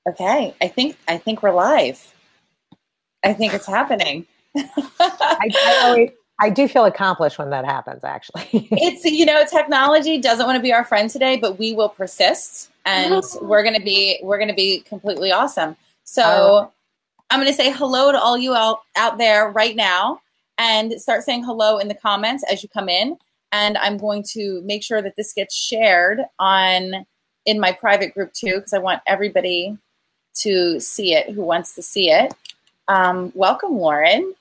Okay, I think we're live. I think it's happening. I do feel accomplished when that happens, actually. Technology doesn't want to be our friend today, but we will persist, and we're gonna be completely awesome. All right. So I'm gonna say hello to all you out there right now, and start saying hello in the comments as you come in. And I'm going to make sure that this gets shared in my private group too, because I want everybody to see it who wants to see it. Welcome, Lauren.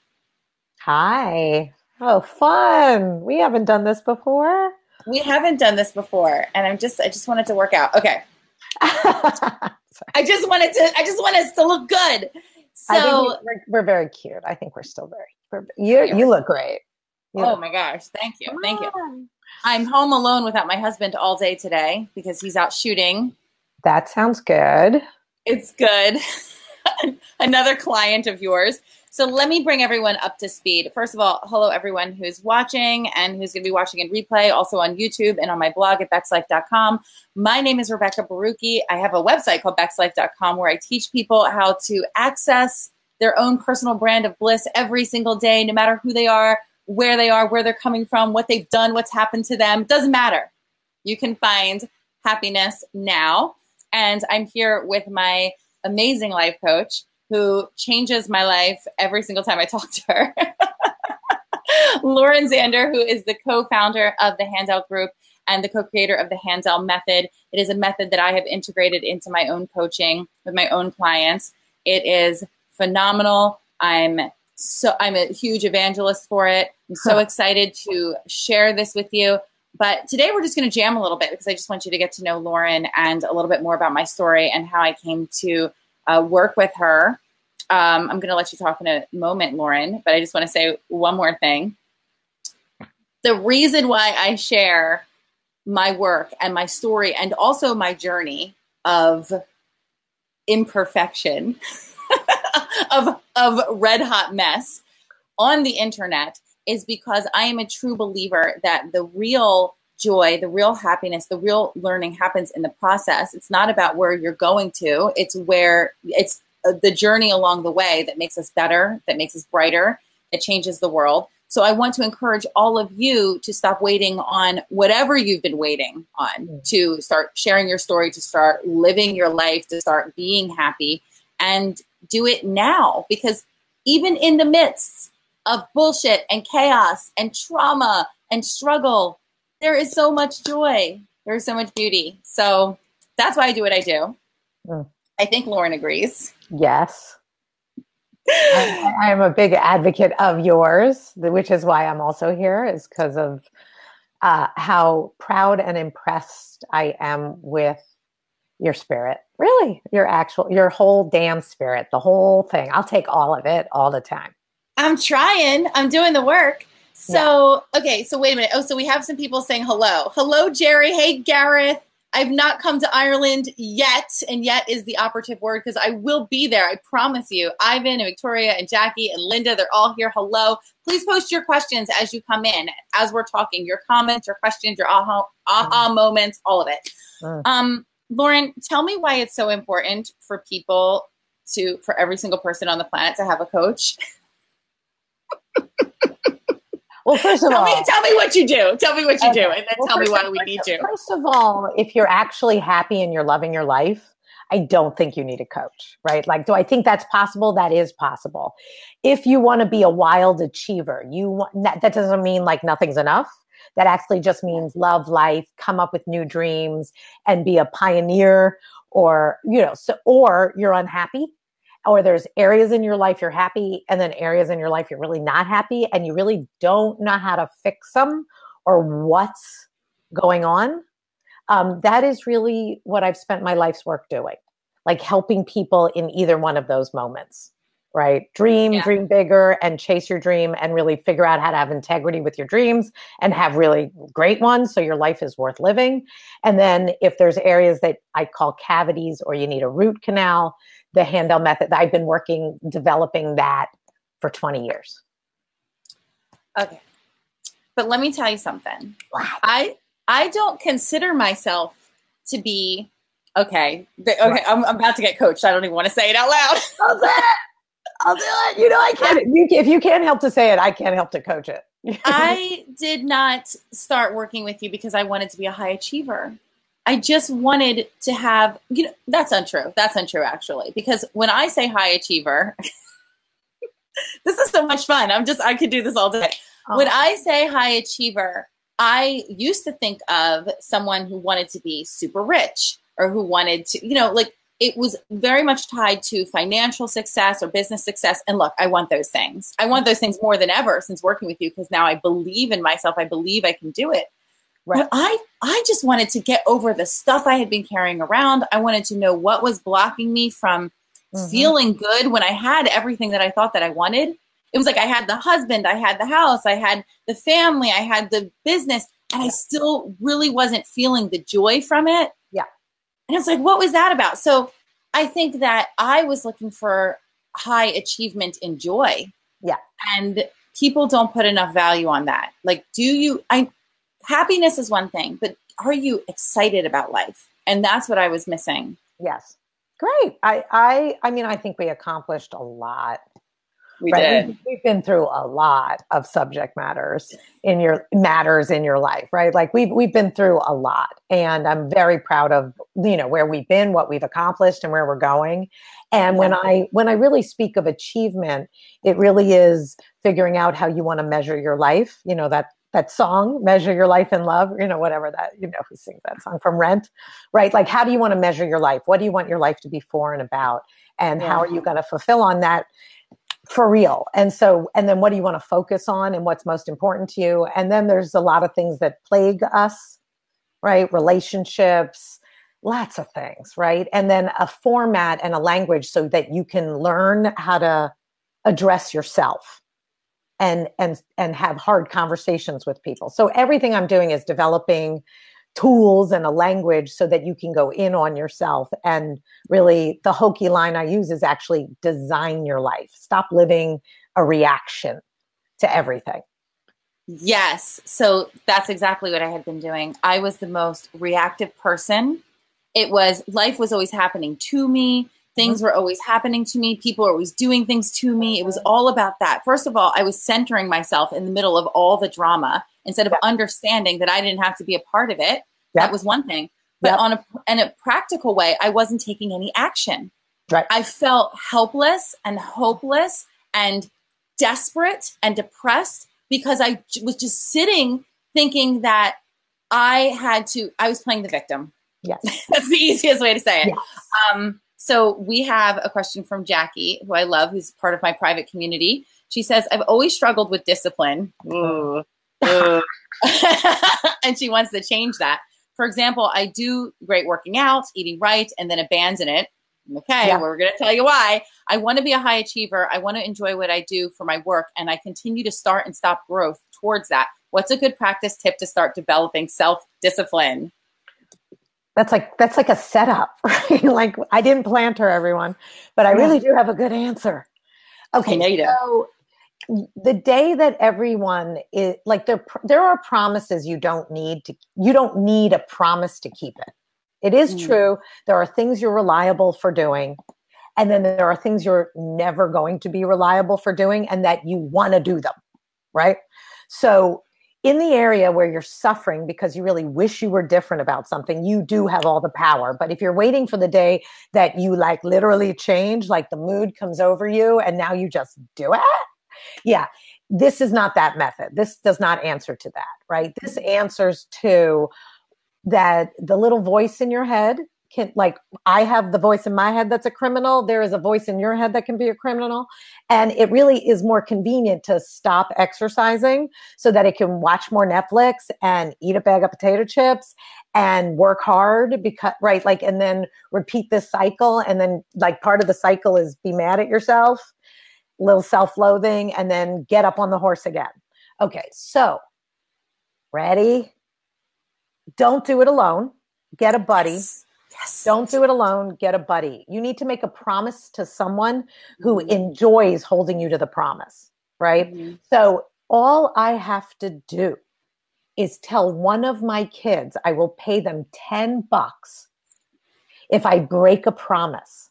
Hi. Oh, fun. We haven't done this before. We haven't done this before, and I just wanted to work out. Okay. I just want us to look good. I So think we're very cute. I think we're still you look great. oh my gosh, thank you. Thank you. I'm home alone without my husband all day today because he's out shooting. That sounds good. It's good. Another client of yours. So let me bring everyone up to speed. First of all, hello everyone who's watching and who's going to be watching in replay, also on YouTube and on my blog at BEXLIFE.com. My name is Rebekah Borucki. I have a website called BEXLIFE.com where I teach people how to access their own personal brand of bliss every single day, no matter who they are, where they're coming from, what they've done, what's happened to them. Doesn't matter. You can find happiness now. And I'm here with my amazing life coach who changes my life every single time I talk to her. Lauren Zander, who is the co-founder of the Handel Group and the co-creator of the Handel Method. It is a method that I have integrated into my own coaching with my own clients. It is phenomenal. I'm a huge evangelist for it. I'm so excited to share this with you. But today we're just going to jam a little bit because I just want you to get to know Lauren and a little bit more about my story and how I came to work with her. I'm going to let you talk in a moment, Lauren, but I just want to say one more thing. The reason why I share my work and my story and also my journey of imperfection, of red hot mess on the internet is because I am a true believer that the real joy, the real happiness, the real learning happens in the process. It's not about where you're going to. It's the journey along the way that makes us better, that makes us brighter, that changes the world. So I want to encourage all of you to stop waiting on whatever you've been waiting on, to start sharing your story, to start living your life, to start being happy, and do it now. Because even in the midst of bullshit and chaos and trauma and struggle, there is so much joy. There is so much beauty. So that's why I do what I do. I think Lauren agrees. Yes. I am a big advocate of yours, which is why I'm also here, is because of how proud and impressed I am with your spirit. Really, your whole damn spirit, the whole thing. I'll take all of it all the time. I'm trying. I'm doing the work. So, yeah. Okay, so wait a minute. Oh, so we have some people saying hello. Hello, Jerry. Hey, Gareth. I've not come to Ireland yet, and yet is the operative word because I will be there. I promise you. Ivan and Victoria and Jackie and Linda, they're all here. Hello. Please post your questions as you come in, as we're talking. Your comments, your questions, your aha moments, all of it. Lauren, tell me why it's so important for people for every single person on the planet to have a coach. Well, first of all, tell me what you do. Tell me what you do, and then tell me why we need you. First of all, if you're actually happy and you're loving your life, I don't think you need a coach, right? Like, do I think that's possible? That is possible. If you want to be a wild achiever, that doesn't mean like nothing's enough. That actually just means love life, come up with new dreams, and be a pioneer, or you're unhappy. Or there's areas in your life you're happy and then areas in your life you're really not happy and you really don't know how to fix them or what's going on. That is really what I've spent my life's work doing, like helping people in either one of those moments, right? Dream bigger and chase your dream and really figure out how to have integrity with your dreams and have really great ones so your life is worth living. And then if there's areas that I call cavities or you need a root canal, the Handel Method, I've been developing that for 20 years. Okay. But let me tell you something. Wow. I don't consider myself to be Okay. Okay. I'm about to get coached. I don't even want to say it out loud. I'll say it. I'll do it. You know, I can't. If you can't help to say it, I can't help to coach it. I did not start working with you because I wanted to be a high achiever. I just wanted to have, that's untrue. That's untrue, actually. Because when I say high achiever, this is so much fun. I could do this all day. Oh. When I say high achiever, I used to think of someone who wanted to be super rich or who wanted to, it was very much tied to financial success or business success. And look, I want those things. I want those things more than ever since working with you, because now I believe in myself. I believe I can do it. Right. But I just wanted to get over the stuff I had been carrying around. I wanted to know what was blocking me from feeling good when I had everything that I thought that I wanted. It was like I had the husband, I had the house, I had the family, I had the business, and I still really wasn't feeling the joy from it. Yeah. And it's like, what was that about? So I think that I was looking for high achievement in joy. Yeah. And people don't put enough value on that. Like, happiness is one thing, but are you excited about life? And that's what I was missing. Yes. Great. I mean, I think we accomplished a lot. We did. We've been through a lot of subject matters in your life, right? Like we've been through a lot, and I'm very proud of, where we've been, what we've accomplished, and where we're going. And when I really speak of achievement, it really is figuring out how you want to measure your life. That song, Measure Your Life in Love, whatever that, who sings that song from Rent, right? Like, how do you want to measure your life? What do you want your life to be for and about? And how are you going to fulfill on that for real? And then what do you want to focus on and what's most important to you? And then there's a lot of things that plague us, right? Relationships, lots of things, right? And then a format and a language so that you can learn how to address yourself and have hard conversations with people. So everything I'm doing is developing tools and a language so that you can go in on yourself. And really the hokey line I use is actually design your life. Stop living a reaction to everything. Yes. So that's exactly what I had been doing. I was the most reactive person. Life was always happening to me. Things were always happening to me. People were always doing things to me. It was all about that. First of all, I was centering myself in the middle of all the drama instead of understanding that I didn't have to be a part of it. That was one thing. But in a practical way, I wasn't taking any action. Right. I felt helpless and hopeless and desperate and depressed because I was just sitting thinking that I was playing the victim. Yes. That's the easiest way to say it. Yes. So we have a question from Jackie, who I love, who's part of my private community. She says, I've always struggled with discipline. And she wants to change that. For example, I do great working out, eating right, and then abandon it. Okay, well, we're going to tell you why. I want to be a high achiever. I want to enjoy what I do for my work, and I continue to start and stop growth towards that. What's a good practice tip to start developing self-discipline? That's like a setup, right? Like, I didn't plant her, everyone, but I really do have a good answer. Okay, no, you don't. So the day that everyone is like, there are promises you don't need a promise to keep it. It is true. There are things you're reliable for doing. And then there are things you're never going to be reliable for doing and that you want to do them. Right. So in the area where you're suffering because you really wish you were different about something, you do have all the power. But if you're waiting for the day that you like literally change, like the mood comes over you and now you just do it. Yeah. This is not that method. This does not answer to that, right? This answers to that the little voice in your head can, like, I have the voice in my head that's a criminal. There is a voice in your head that can be a criminal. And it really is more convenient to stop exercising so that it can watch more Netflix and eat a bag of potato chips and work hard because, right. Like, and then repeat this cycle. And then like part of the cycle is be mad at yourself, little self-loathing, and then get up on the horse again. Okay. So ready? Don't do it alone. Get a buddy. Yes. Don't do it alone. Get a buddy. You need to make a promise to someone who enjoys holding you to the promise, right? Mm-hmm. So all I have to do is tell one of my kids I will pay them $10 if I break a promise.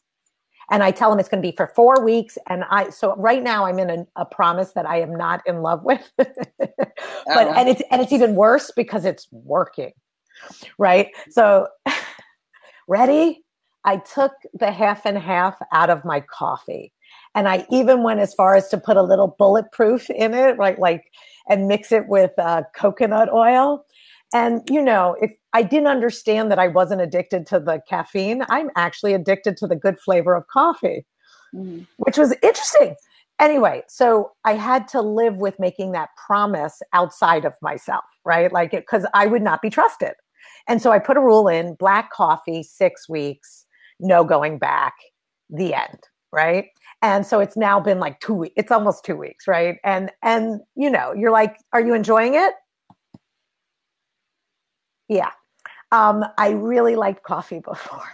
And I tell them it's going to be for 4 weeks. So right now I'm in a promise that I am not in love with, and it's even worse because it's working. Right. So ready? I took the half and half out of my coffee. And I even went as far as to put a little bulletproof in it, right? And mix it with coconut oil. And, if I didn't understand that I wasn't addicted to the caffeine, I'm actually addicted to the good flavor of coffee, which was interesting. Anyway, so I had to live with making that promise outside of myself, right? Because I would not be trusted. And so I put a rule in: black coffee, 6 weeks, no going back, the end, right? And so it's now been like 2 weeks. It's almost 2 weeks, right? And you're like, are you enjoying it? Yeah. I really liked coffee before,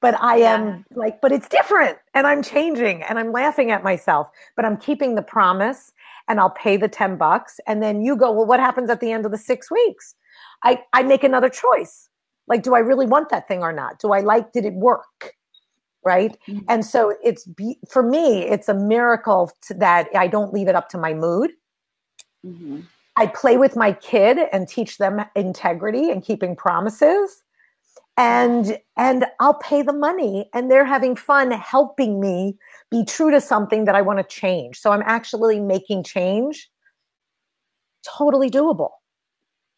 but I am but it's different, and I'm changing, and I'm laughing at myself, but I'm keeping the promise, and I'll pay the $10. And then you go, well, what happens at the end of the 6 weeks? I make another choice. Do I really want that thing or not? Did it work? Right. Mm-hmm. And so for me, it's a miracle that I don't leave it up to my mood. Mm-hmm. I play with my kid and teach them integrity and keeping promises, and I'll pay the money, and they're having fun helping me be true to something that I want to change. So I'm actually making change totally doable.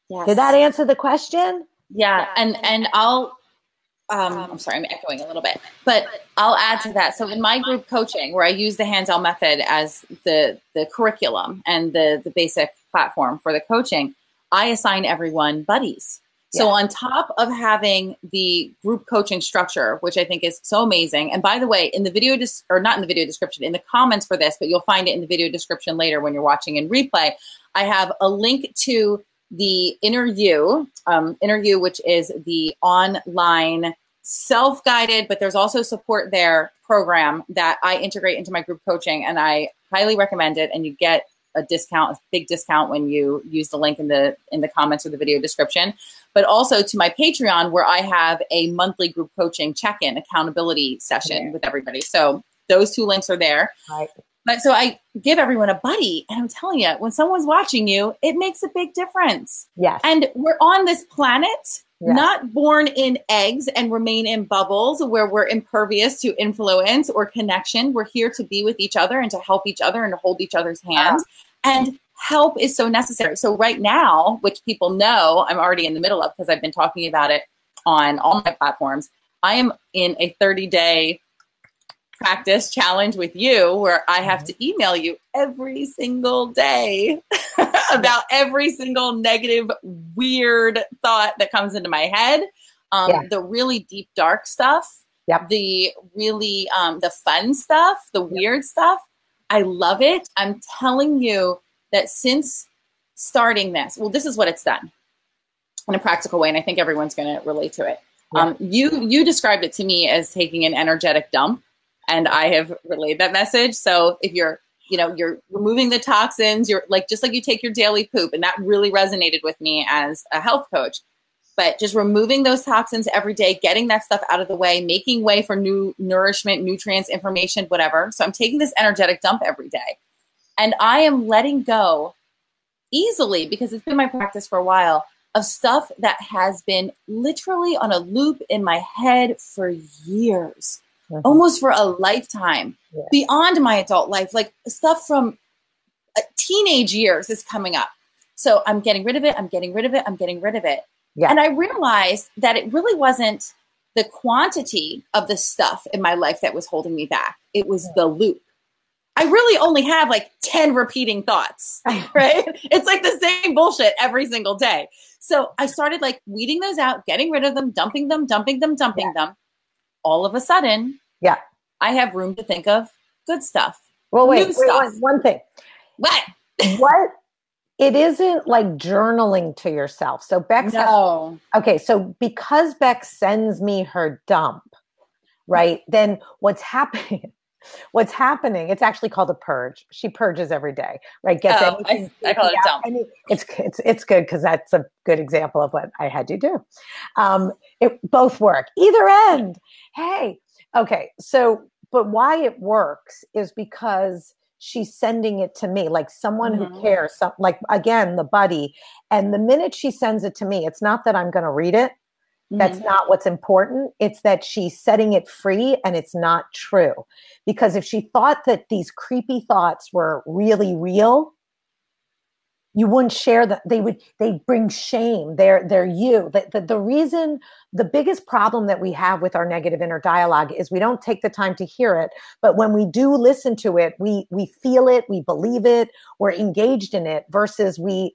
Yes. Did that answer the question? Yeah. And I'm sorry, I'm echoing a little bit, but I'll add to that. So in my group coaching, where I use the Handel Method as the curriculum and the basic platform for the coaching, I assign everyone buddies. Yeah. So on top of having the group coaching structure, which I think is so amazing. And by the way, in the video, or not in the video description, in the comments for this, but you'll find it in the video description later when you're watching in replay, I have a link to the Inner You, which is the online self-guided, but there's also support there program that I integrate into my group coaching, and I highly recommend it. And you get a discount, a big discount, when you use the link in the comments or the video description. But also to my Patreon, where I have a monthly group coaching check-in accountability session with everybody. So those 2 links are there. Right. But so I give everyone a buddy, and I'm telling you, when someone's watching you, it makes a big difference. Yes. And we're on this planet, not born in eggs and remain in bubbles where we're impervious to influence or connection. We're here to be with each other and to help each other and to hold each other's hands. And help is so necessary. So right now, which people know I'm already in the middle of because I've been talking about it on all my platforms, I am in a 30-day practice challenge with you, where I have to email you every single day about every single negative, weird thought that comes into my head. The really deep, dark stuff, the really, the fun stuff, the weird stuff. I love it. I'm telling you that since starting this, well, this is what it's done in a practical way. And I think everyone's going to relate to it. You described it to me as taking an energetic dump. And I have relayed that message. So if you're removing the toxins, you're just like you take your daily poop. And that really resonated with me as a health coach. But just removing those toxins every day, getting that stuff out of the way, making way for new nourishment, nutrients, information, whatever. So I'm taking this energetic dump every day. And I am letting go easily, because it's been my practice for a while, of stuff that has been literally on a loop in my head for years. Almost for a lifetime, beyond my adult life, stuff from teenage years is coming up. So I'm getting rid of it. I'm getting rid of it. Yeah. And I realized that it really wasn't the quantity of the stuff in my life that was holding me back. It was the loop. I really only have 10 repeating thoughts, right? It's the same bullshit every single day. So I started weeding those out, getting rid of them, dumping them. All of a sudden, I have room to think of good stuff. Well, wait, one thing. What? It isn't journaling to yourself. So Bex, so because Bex sends me her dump, right? Then what's happening? What's happening, it's actually called a purge. She purges every day, right? Gets anything I call it a dump. It's good because that's a good example of what I had you do. It both work. Either end. Hey, okay. So, but why it works is because she's sending it to me, like someone who cares, like again, the buddy. And the minute she sends it to me, it's not that I'm going to read it. That's not what's important. It's that she's setting it free, and it's not true. Because if she thought that these creepy thoughts were really real, you wouldn't share that. They bring shame. They're you. The reason, the biggest problem that we have with our negative inner dialogue is we don't take the time to hear it. But when we do listen to it, we feel it, we believe it, we're engaged in it, versus we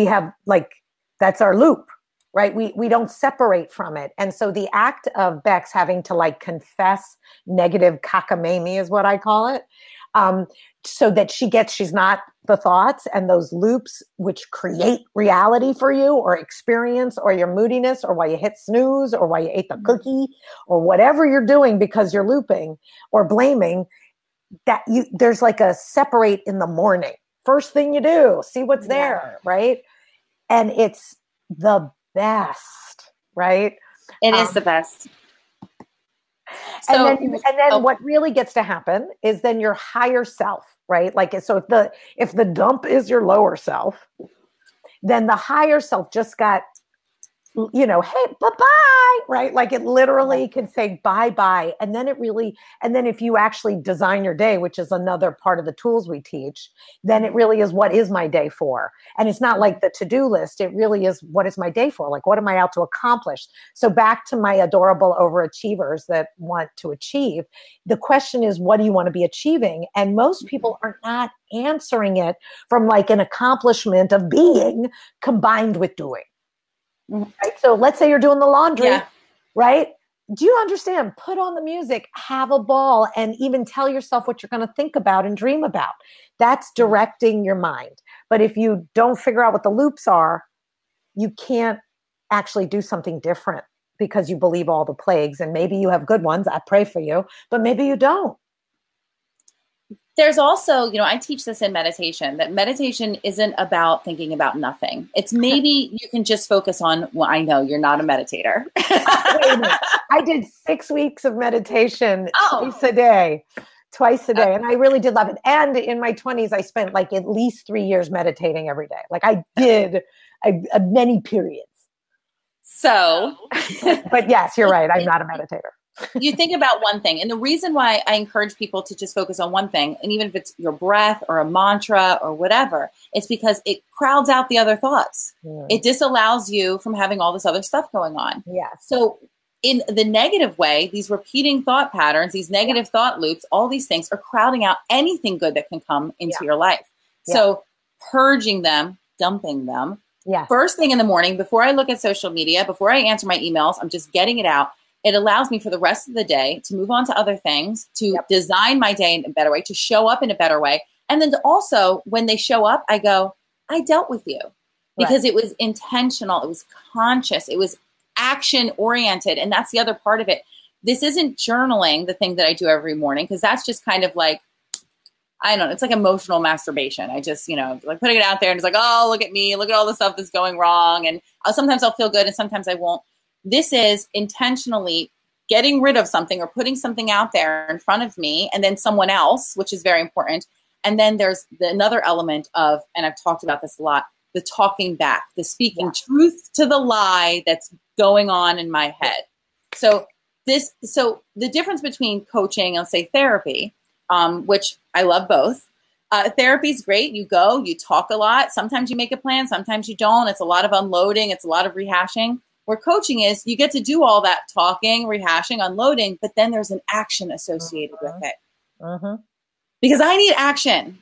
have, like, that's our loop. Right? We don't separate from it. And so the act of Bex having to, like, confess negative cockamamie is what I call it. So that she's not the thoughts and those loops which create reality for you, or experience, or your moodiness, or why you hit snooze, or why you ate the cookie, or whatever you're doing because you're looping or blaming, that there's like a separate in the morning. First thing you do, see what's there, right? And it's the best, right? It is the best. So, and then what really gets to happen is then your higher self, right? Like, so if the dump is your lower self, then the higher self just got, hey, bye-bye, right? Like, it literally can say bye-bye. And then if you actually design your day, which is another part of the tools we teach, then it really is, what is my day for? And it's not like the to-do list. It really is, what is my day for? Like, what am I out to accomplish? So back to my adorable overachievers that want to achieve, the question is, what do you want to be achieving? And most people are not answering it from, like, an accomplishment of being combined with doing. Right? So let's say you're doing the laundry, right? Do you understand? Put on the music, have a ball, and even tell yourself what you're going to think about and dream about. That's directing your mind. But if you don't figure out what the loops are, you can't actually do something different, because you believe all the plagues. And maybe you have good ones. I pray for you, but maybe you don't. There's also, I teach this in meditation, that meditation isn't about thinking about nothing. It's maybe you can just focus on, well, I know you're not a meditator. Wait a minute. I did 6 weeks of meditation twice a day. And I really did love it. And in my 20s, I spent, like, at least 3 years meditating every day. Like, I did many periods. So, but yes, you're right. I'm not a meditator. You think about one thing. And the reason why I encourage people to just focus on one thing, and even if it's your breath or a mantra or whatever, it's because it crowds out the other thoughts. It disallows you from having all this other stuff going on. So in the negative way, these repeating thought patterns, these negative thought loops, all these things are crowding out anything good that can come into your life. So purging them, dumping them. First thing in the morning, before I look at social media, before I answer my emails, I'm just getting it out. It allows me for the rest of the day to move on to other things, to design my day in a better way, to show up in a better way. And then to also, when they show up, I go, I dealt with you, because it was intentional. It was conscious. It was action oriented. And that's the other part of it. This isn't journaling, the thing that I do every morning, because that's just kind of like, I don't know, it's like emotional masturbation. I just, like putting it out there and it's like, oh, look at me, look at all the stuff that's going wrong. And sometimes I'll feel good and sometimes I won't. This is intentionally getting rid of something or putting something out there in front of me and then someone else, which is very important. And then there's another element of, and I've talked about this a lot, the talking back, the speaking truth to the lie that's going on in my head. So the difference between coaching and, say, therapy, which I love both. Therapy is great. You go, you talk a lot. Sometimes you make a plan. Sometimes you don't. It's a lot of unloading. It's a lot of rehashing. Where coaching is, you get to do all that talking, rehashing, unloading, but then there's an action associated with it. Because I need action.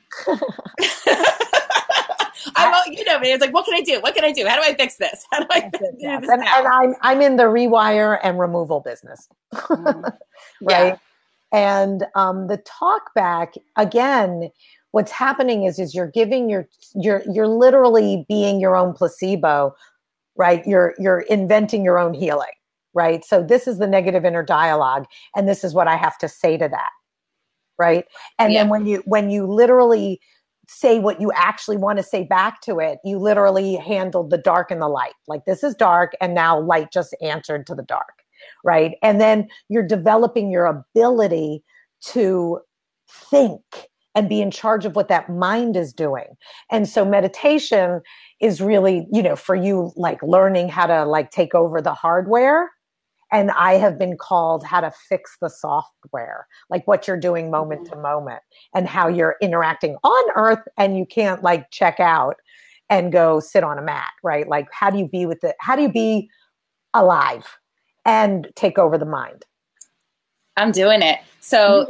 It's like, what can I do? What can I do? How do I fix this? How do I fix this now? And I'm in the rewire and removal business. Right? And the talk back, again, what's happening is you're giving you're literally being your own placebo. Right? You're inventing your own healing, right? So this is the negative inner dialogue. And this is what I have to say to that, right? And then when you literally say what you actually want to say back to it, you literally handled the dark and the light. Like, this is dark, and now light just answered to the dark, right? And then you're developing your ability to think and be in charge of what that mind is doing. And so meditation is really, for you, like learning how to like take over the hardware. And I have been called how to fix the software, like what you're doing moment to moment and how you're interacting on earth, and you can't like check out and go sit on a mat, right? Like, how do you be with it? How do you be alive and take over the mind? I'm doing it. So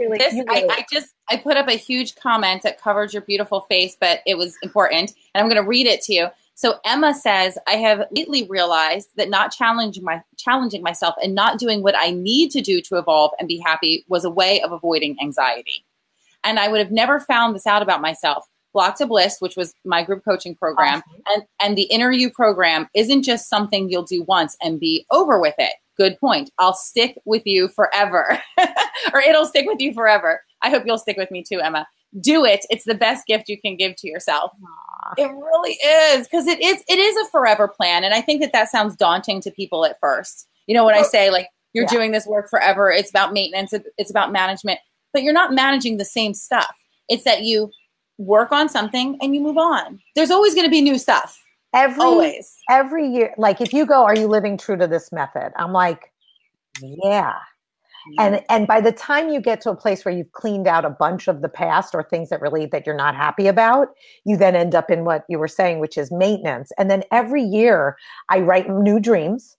I put up a huge comment that covered your beautiful face, but it was important, and I'm going to read it to you. So Emma says, I have lately realized that not challenging myself and not doing what I need to do to evolve and be happy was a way of avoiding anxiety. And I would have never found this out about myself. Block to Bliss, which was my group coaching program, and the Inner You program isn't just something you'll do once and be over with it. Good point. I'll stick with you forever. Or it'll stick with you forever. I hope you'll stick with me too, Emma. Do it. It's the best gift you can give to yourself. Aww. It really is, because it is a forever plan. And I think that sounds daunting to people at first. When I say like, you're doing this work forever, it's about maintenance, it's about management, but you're not managing the same stuff. It's that you work on something and you move on. There's always going to be new stuff. Every year. Like, if you go, are you living true to this method? I'm like, yeah. And by the time you get to a place where you've cleaned out a bunch of the past or things that you're not happy about, you then end up in what you were saying, which is maintenance. And then every year I write new dreams.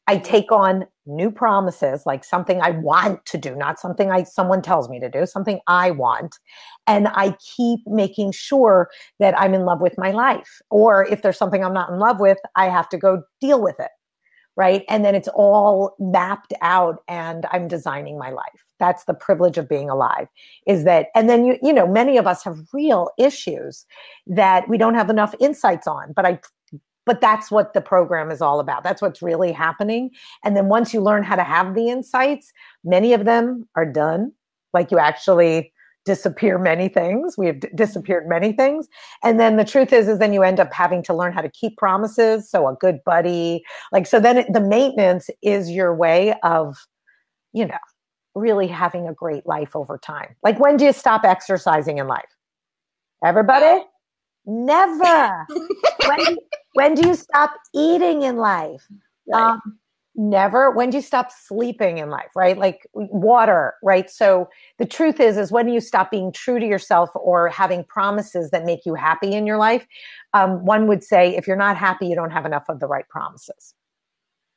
I take on new promises, like something I want to do, not something someone tells me to do, something I want. And I keep making sure that I'm in love with my life. Or if there's something I'm not in love with, I have to go deal with it. Right. And then it's all mapped out and I'm designing my life. That's the privilege of being alive, is that, and then, many of us have real issues that we don't have enough insights on, but that's what the program is all about. That's what's really happening. And then once you learn how to have the insights, many of them are done. Like, you actually disappear many things. We have disappeared many things. And then the truth is then you end up having to learn how to keep promises. So a good buddy, so then the maintenance is your way of, really having a great life over time. Like, when do you stop exercising in life? Everybody? Never. When do you stop eating in life? Right. Never. When do you stop sleeping in life, right? Like water, right? So the truth is when you stop being true to yourself or having promises that make you happy in your life, one would say, if you're not happy, you don't have enough of the right promises.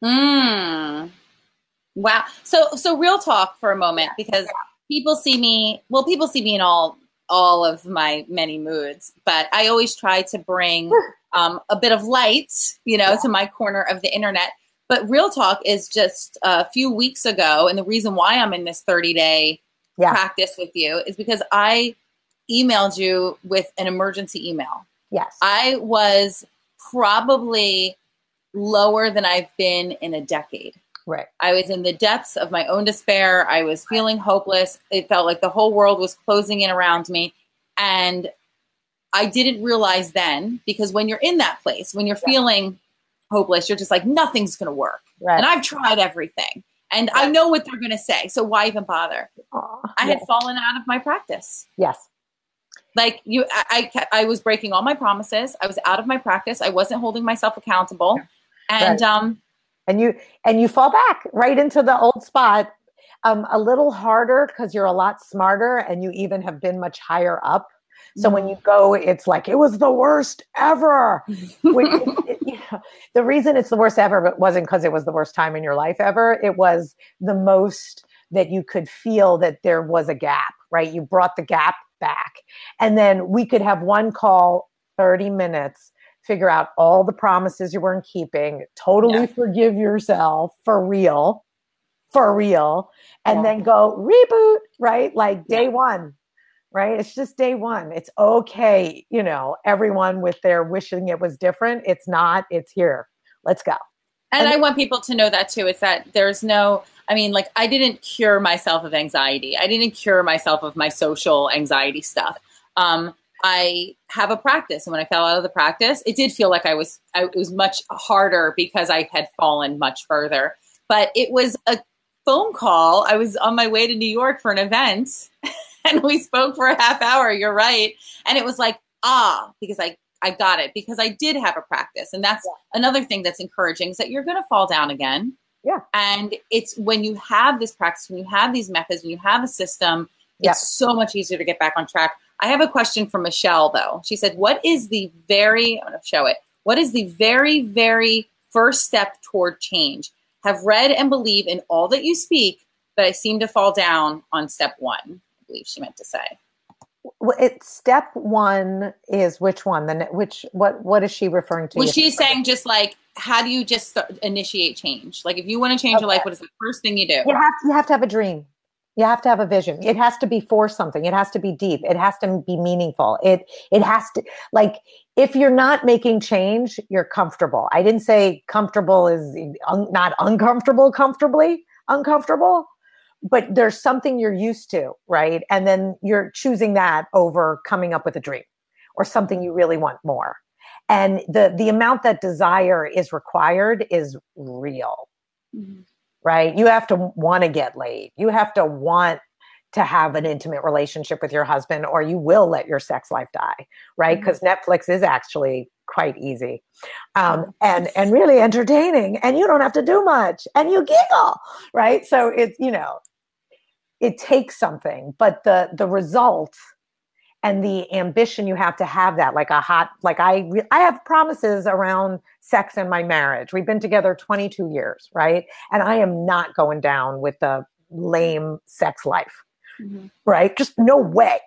Wow. So real talk for a moment, because people see me in all of my many moods, but I always try to bring a bit of light, to my corner of the internet. But real talk is just a few weeks ago, and the reason why I'm in this 30-day practice with you is because I emailed you with an emergency email. Yes. I was probably lower than I've been in a decade. Right. I was in the depths of my own despair. I was feeling hopeless. It felt like the whole world was closing in around me. And I didn't realize then, because when you're in that place, when you're feeling hopeless, you're just like, nothing's going to work. Right. And I've tried everything and I know what they're going to say. So why even bother? I had fallen out of my practice. Yes. Like I was breaking all my promises. I was out of my practice. I wasn't holding myself accountable. And, and you fall back right into the old spot, a little harder because you're a lot smarter and you even have been much higher up. So when you go, it's like, it was the worst ever. The reason it's the worst ever wasn't because it was the worst time in your life ever. It was the most that you could feel that there was a gap, right? You brought the gap back. And then we could have one call, 30 minutes, figure out all the promises you weren't keeping, totally forgive yourself for real, and then go reboot, right? Like day one. Right? It's just day one. It's okay. Everyone with their wishing it was different. It's not, it's here. Let's go. And I want people to know that too. It's that I mean, like, I didn't cure myself of anxiety. I didn't cure myself of my social anxiety stuff. I have a practice, and when I fell out of the practice, it did feel like it was much harder because I had fallen much further. But it was a phone call. I was on my way to New York for an event, and we spoke for a half hour. You're right. And it was like, because I got it, because I did have a practice. And that's another thing that's encouraging, is that you're going to fall down again. Yeah. And it's when you have this practice, when you have these methods, when you have a system, it's so much easier to get back on track. I have a question from Michelle, though. She said, I'm going to show it. What is the very, very first step toward change? Have read and believe in all that you speak, but I seem to fall down on step one, I believe she meant to say. Step one is which one? What is she referring to? Well, she's saying just like, how do you just initiate change? Like, if you want to change your life, what is the first thing you do? You have to have a dream. You have to have a vision. It has to be for something. It has to be deep. It has to be meaningful. It has to, like, if you're not making change, you're comfortable. I didn't say comfortable is not uncomfortable, comfortably uncomfortable, but there's something you're used to, right? And then you're choosing that over coming up with a dream or something you really want more. And the amount that desire is required is real. Mm-hmm. Right? You have to want to get laid. You have to want to have an intimate relationship with your husband, or you will let your sex life die, right? Because Netflix is actually quite easy and really entertaining, and you don't have to do much, and you giggle, right? So it's, it takes something, but the result and the ambition you have to have that, I have promises around sex in my marriage. We've been together 22 years, right? And I am not going down with the lame sex life, right? Just no way,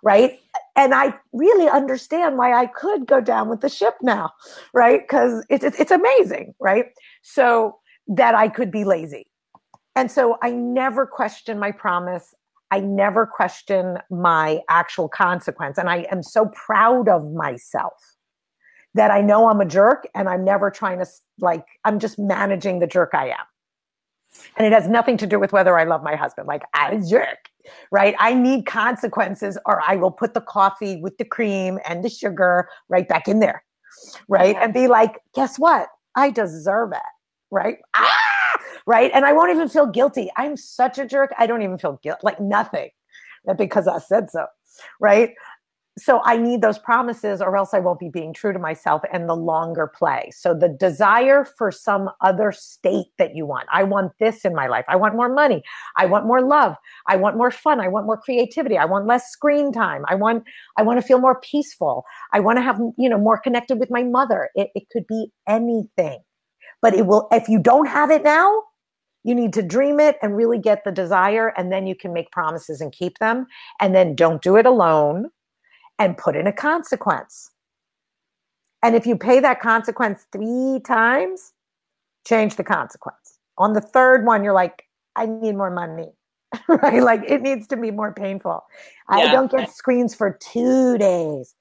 right? And I really understand why I could go down with the ship now, right? Because it's amazing, right? So that I could be lazy. And so I never question my promise. I never question my actual consequence. And I am so proud of myself that I know I'm a jerk, and I'm never trying to, I'm just managing the jerk I am. And it has nothing to do with whether I love my husband. Like, I'm a jerk, right? I need consequences, or I will put the coffee with the cream and the sugar right back in there, right? And be like, guess what? I deserve it, right? Right? And I won't even feel guilty. I'm such a jerk. I don't even feel guilt, like nothing, because I said so, right? So I need those promises, or else I won't be being true to myself, and the longer play. So the desire for some other state that you want. I want this in my life. I want more money. I want more love. I want more fun. I want more creativity. I want less screen time. I want to feel more peaceful. I want to have, more connected with my mother. It could be anything, but it will, if you don't have it now, you need to dream it and really get the desire, and then you can make promises and keep them. And then don't do it alone, and put in a consequence. And if you pay that consequence 3 times, change the consequence. On the third one, you're like, I need more money, right? Like, it needs to be more painful. Yeah. I don't get screens for 2 days.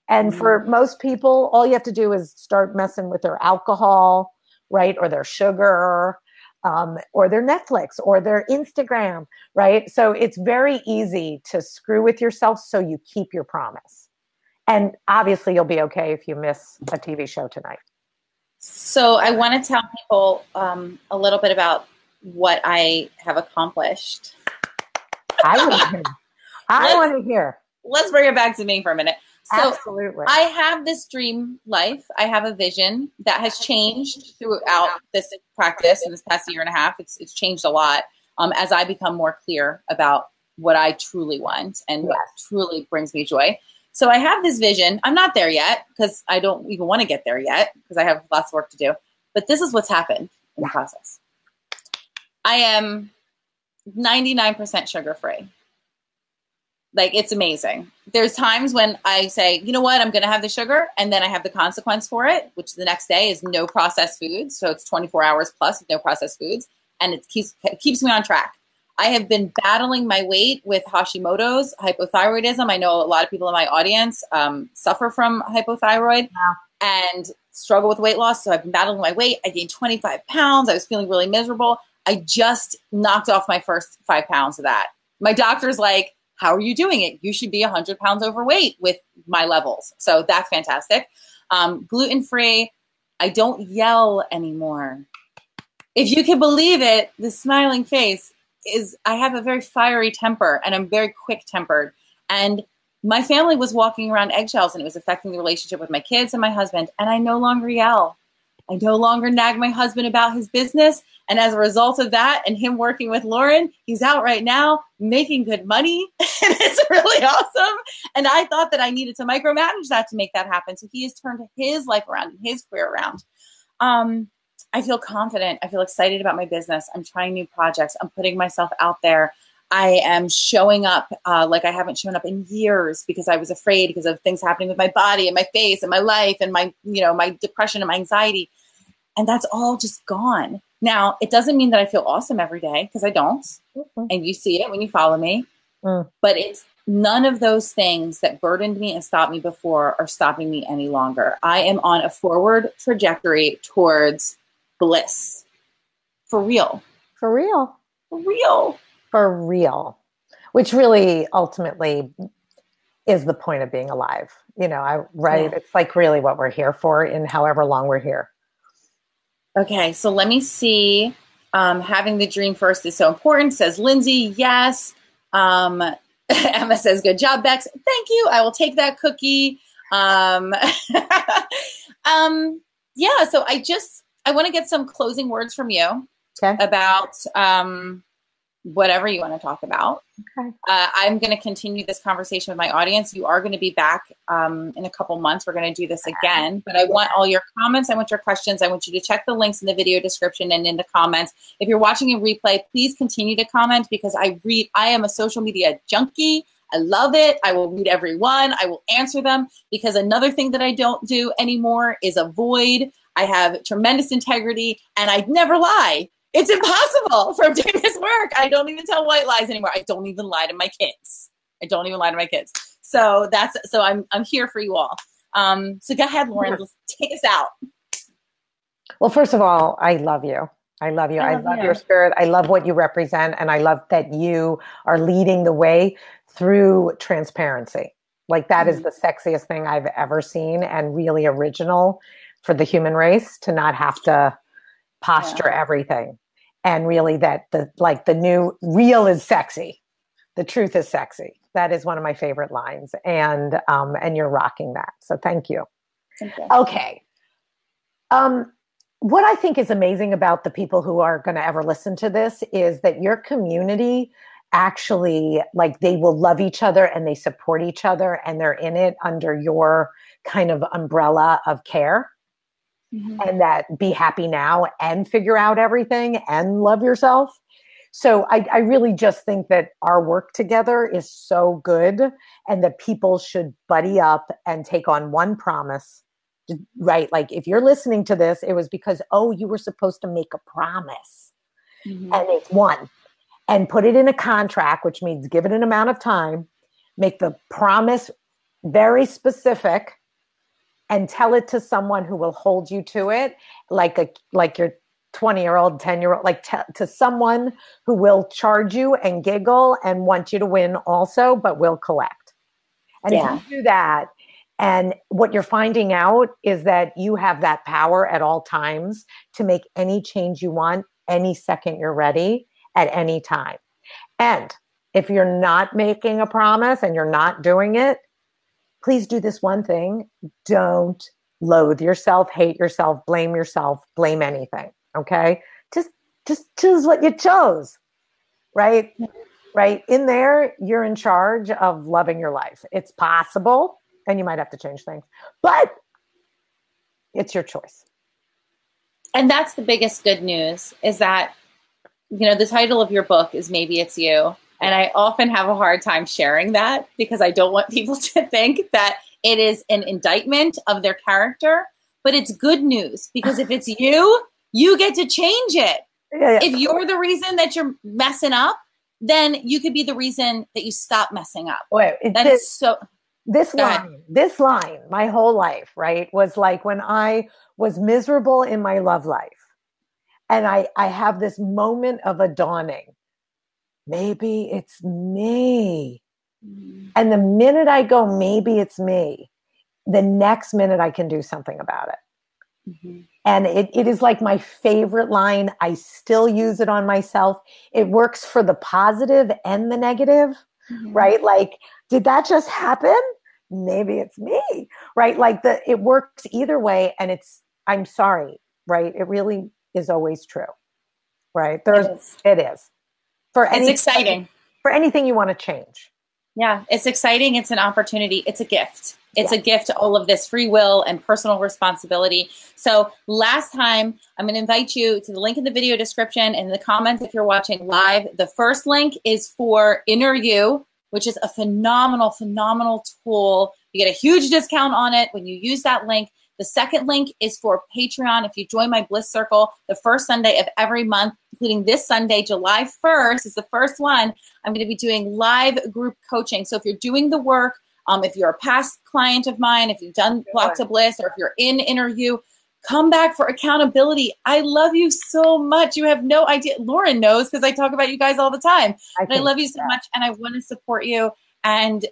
And for most people, all you have to do is start messing with their alcohol, right? Or their sugar, or their Netflix, or their Instagram, right? So it's very easy to screw with yourself, so you keep your promise. And obviously you'll be okay if you miss a TV show tonight. So I want to tell people a little bit about what I have accomplished. I want to hear. Let's bring it back to me for a minute. So absolutely. I have this dream life. I have a vision that has changed throughout this practice in this past year and a half. It's changed a lot as I become more clear about what I truly want and what truly brings me joy. So I have this vision. I'm not there yet, because I don't even want to get there yet, because I have lots of work to do. But this is what's happened in the process. I am 99% sugar-free. Like, it's amazing. There's times when I say, you know what, I'm going to have the sugar, and then I have the consequence for it, which the next day is no processed foods. So it's 24 hours plus with no processed foods, and it keeps me on track. I have been battling my weight with Hashimoto's, hypothyroidism. I know a lot of people in my audience suffer from hypothyroid and struggle with weight loss. So I've been battling my weight. I gained 25 pounds. I was feeling really miserable. I just knocked off my first 5 pounds of that. My doctor's like, how are you doing it? You should be 100 pounds overweight with my levels. So that's fantastic. Gluten-free. I don't yell anymore. If you can believe it, the smiling face is, I have a very fiery temper and I'm very quick tempered. And my family was walking around eggshells and it was affecting the relationship with my kids and my husband. And I no longer yell. I no longer nag my husband about his business. And as a result of that and him working with Lauren, he's out right now making good money. And it's really awesome. And I thought that I needed to micromanage that to make that happen. So he has turned his life around and his career around. I feel confident. I feel excited about my business. I'm trying new projects. I'm putting myself out there. I am showing up like I haven't shown up in years because I was afraid because of things happening with my body and my face and my life and my, my depression and my anxiety. And that's all just gone. Now, it doesn't mean that I feel awesome every day because I don't. Mm-hmm. And you see it when you follow me. Mm. But it's none of those things that burdened me and stopped me before are stopping me any longer. I am on a forward trajectory towards bliss. For real. For real. For real. For real. Which really ultimately is the point of being alive. Right? Yeah. It's like really what we're here for in however long we're here. Okay, so let me see. Having the dream first is so important, says Lindsay. Yes. Emma says, good job, Bex. Thank you. I will take that cookie. Yeah, so I want to get some closing words from you about whatever you want to talk about. Okay. I'm going to continue this conversation with my audience. You are going to be back in a couple months. We're going to do this again, but I want all your comments. I want your questions. I want you to check the links in the video description and in the comments. If you're watching a replay, please continue to comment because I am a social media junkie. I love it. I will read every one. I will answer them because another thing that I don't do anymore is avoid. I have tremendous integrity and I never lie. It's impossible from doing this work. I don't even tell white lies anymore. I don't even lie to my kids. So I'm here for you all. So go ahead, Lauren. Let's take us out. Well, first of all, I love you. I love your spirit. I love what you represent. And I love that you are leading the way through transparency. Like that is the sexiest thing I've ever seen and really original for the human race to not have to posture everything. And really that the new real is sexy. The truth is sexy. That is one of my favorite lines. And you're rocking that. So thank you. Okay. What I think is amazing about the people who are going to ever listen to this is that your community actually, like, they will love each other and they support each other and they're in it under your kind of umbrella of care. Mm-hmm. And that be happy now and figure out everything and love yourself. So I really just think that our work together is so good and that people should buddy up and take on one promise, right? Like if you're listening to this, it was because, you were supposed to make a promise and it's one and put it in a contract, which means give it an amount of time, make the promise very specific and tell it to someone who will hold you to it, like your 20-year-old, 10-year-old, to someone who will charge you and giggle and want you to win also, but will collect. And if you do that, and what you're finding out is that you have that power at all times to make any change you want, any second you're ready, at any time. And if you're not making a promise and you're not doing it, please do this one thing. Don't loathe yourself, hate yourself, blame anything. Okay. Just choose what you chose. Right. Right. In there, you're in charge of loving your life. It's possible and you might have to change things, but it's your choice. And that's the biggest good news is that, the title of your book is Maybe It's You. And I often have a hard time sharing that because I don't want people to think that it is an indictment of their character, but it's good news because if it's you, you get to change it. Yeah. If you're the reason that you're messing up, then you could be the reason that you stop messing up. This line, my whole life, right, was like when I was miserable in my love life And I have this moment of a dawning. Maybe it's me. And the minute I go, maybe it's me, the next minute I can do something about it. Mm-hmm. And it is like my favorite line. I still use it on myself. It works for the positive and the negative, right? Like, did that just happen? Maybe it's me, right? Like it works either way. And I'm sorry, right? It really is always true, right? It is. It's exciting. For anything you want to change. Yeah, it's exciting. It's an opportunity. It's a gift. It's a gift to all of this free will and personal responsibility. So last time, I'm going to invite you to the link in the video description and the comments if you're watching live. The first link is for Inner You, which is a phenomenal, phenomenal tool. You get a huge discount on it when you use that link. The second link is for Patreon. If you join my Bliss Circle, the first Sunday of every month, including this Sunday, July 1st is the first one, I'm going to be doing live group coaching. So if you're doing the work, if you're a past client of mine, if you've done Blocks of Bliss, or if you're in Inner You, come back for accountability. I love you so much. You have no idea. Lauren knows because I talk about you guys all the time. I love you so much, and I want to support you. And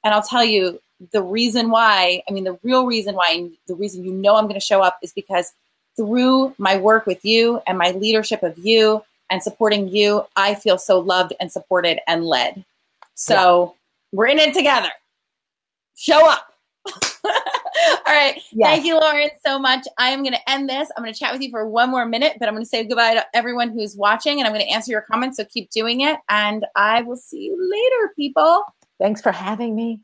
I'll tell you, the reason why, the real reason why, and the reason I'm going to show up is because through my work with you and my leadership of you and supporting you, I feel so loved and supported and led. So we're in it together. Show up. All right. Yes. Thank you, Lauren, so much. I am going to end this. I'm going to chat with you for one more minute, but I'm going to say goodbye to everyone who's watching, and I'm going to answer your comments. So keep doing it. And I will see you later, people. Thanks for having me.